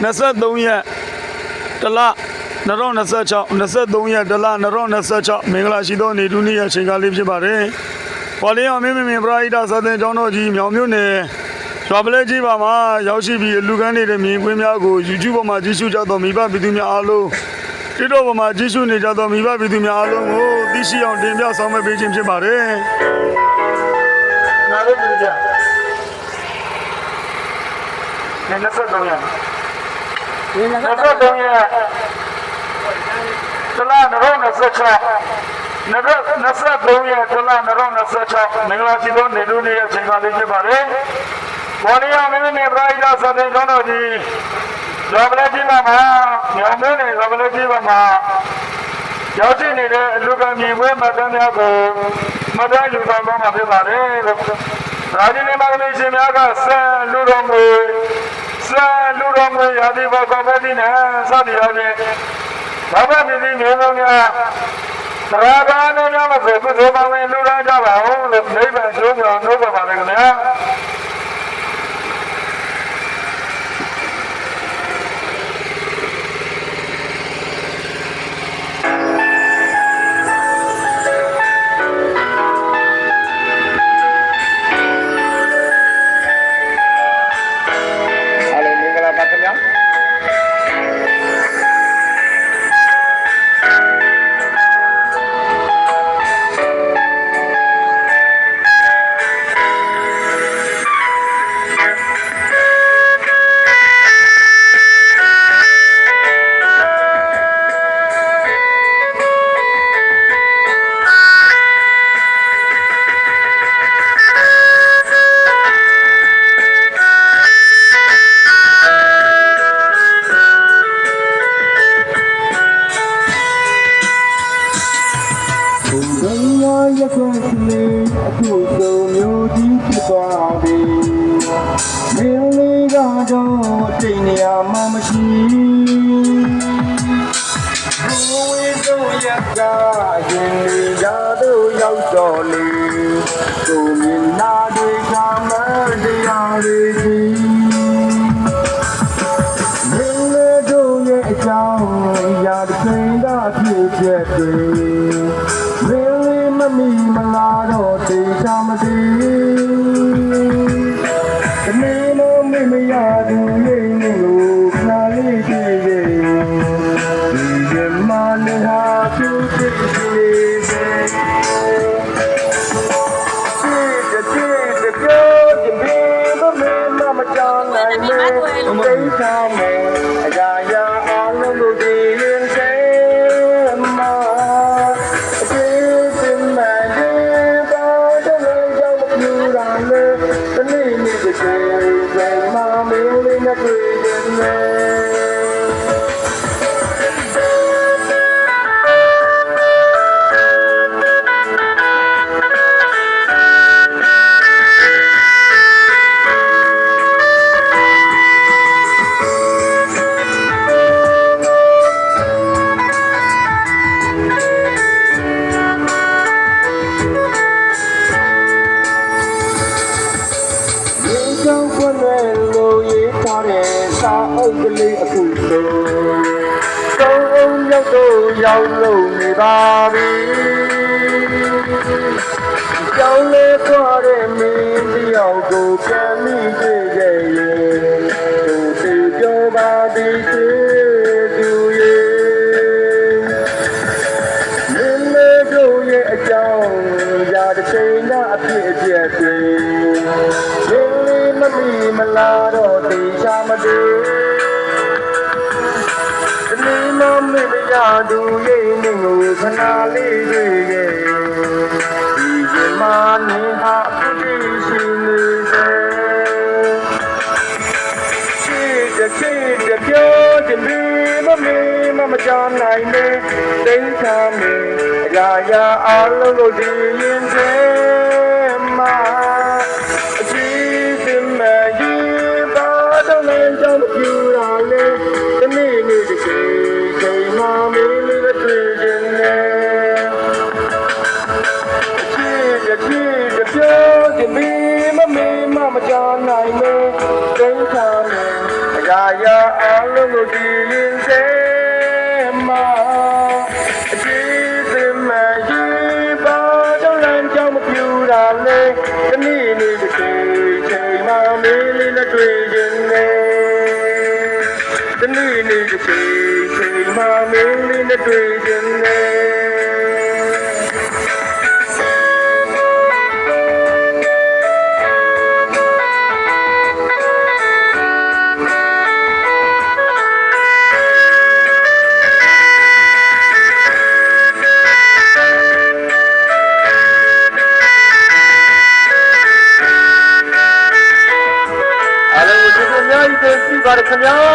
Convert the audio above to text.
23ရက်တလ2026ရက်တလ2026မင်္ဂလာရှိသောနေတူးနေ့ရဲ့အချိန်ကားလေးဖြစ်ပါတယ်။ပေါ်လင်းအောင်မင်းပရိဒစာသင်ကျောင်းတော်ကြီးမြောင်မြို့နယ်ရွာပလဲကြီးပါမှာရောက်ရှိပြီးလူကန်းနေတဲ့မြင်ကွင်းများကို YouTube ပေါ်မှာကြည့်ရှုကြသောမိဘပြည်သူများအားလုံးTikTok ပေါ်မှာကြည့်ရှုနေကြသောမိဘပြည်သူများအားလုံးကိုသိရှိအောင်တင်ပြဆောင်ရွက်ပေးခြင်းဖြစ်ပါတယ်။နားလို့ကြည့်ကြ။23ရက်23ရက်တလ2026 23ရက်တလ2026မင်္ဂလာရှိသောနေတူးနေ့ရဲ့အချိန်ကားလေးဖြစ်ပါတယ်။ဘော်လီယာမင်းနဲ့ပရိဒတ်စာသင်ကျောင်းတော်ကြီးရောပလက်ကြီးမှာမြောင်မြို့နယ်ရောပလက်ကြီးမှာရောက်ရှိနေတဲ့အလူကမြင်ပွဲမှတ်တမ်းများကိုမှတ်တမ်းယူဆောင်သွားမှာဖြစ်ပါတယ်။ဒါဒီနေ့မဂ္ဂလေးရှင်များကဆန်လူတော်မူရာသီဘောကောပဲဒီနဲ့စသည်အပြင်ဘာမှပြည်သူမျိုးများသရဘာနဲ့များမဆိုကုသိုလ်ပါဝင်လူတော်ကြပါဦးလို့နိဗ္ဗာန်ကျိုးပြောင်းနှုတ်ပါပါလေခင်ဗျာ။အခုဆုံးမျိုးကြီးဖြစ်သွားပြီမင်းလေးကတော့တိတ်နေရမှမရှိဘဝဝေးဆုံးရကရင်လေးကတော့ရောက်တော့လေကိုမြင်လာတွေကမတရားတွေကြီးမင်းလေးတို့ရဲ့အကြောင်းရာတစ်ချိန်ကဖြစ်ချက်တွေမမီမလာတော့တေချာမသိတနေလုံးမရသူရဲ့နေလို့ခါလေးကြည့်ရဲ့ဒီရမနဲ့ဟာသူသိသေးတယ်ချစ်ပြောချင်ပြီးမမမချမ်းနိုင်မယ်တေချာမယ်အရာရာအလုံးလို့ဒီရင်စေစာအုပ်ကလေးအခုဆုံးရောက်တော့ရောက်လို့နေပါပြီကြောင်းလေးခေါ်တဲ့မင်းတယောက်ကိုပြန်မိခဲ့ရဲ့သူပြောပါသည်သူရဲ့မင်းလေးတို့ရဲ့အကြောင်းရာတစ်ချိန်ကအဖြစ်အပျက်တွေမမီမလာတော့တေချာမတူတလီမမေမရသူရဲ့နေကိုခဏလေးတွေ့ရဲ့ဒီရမနေဟာအပြည့်ရှိနေတယ်ချစ်တဲ့ပြောချင်ပြီးမချမ်းနိုင်နေတိတ်ချမ်းနေအရာရာအလုံးလို့ဒီရင်သေးမှာကြောင့်ပြူလာလေတနေ့နေ့တစ်ချိန်မှမင်းလေးတွေ့ခြင်းနဲ့အချစ်ပြောချင်ပြီးမချမ်းနိုင်နေတိတ်ချမ်းနေအရာရာအ လုံးကိုကြည်ရင်စေမှာအကြည့်စင်မကြီးပါတော့လမ်းကြောင်းမပြူတာလေတနည်းနည်းတစ်ချိန်မှမင်းလေးနဲ့တွေ့ရင်လေတနည်းနည်းတစ်ချိန်မှမင်းလေးနဲ့တွေ့ရင်လေအားလုံးကျေးဇူးအများကြီးတင်ပြပါတယ်ခင်ဗျာ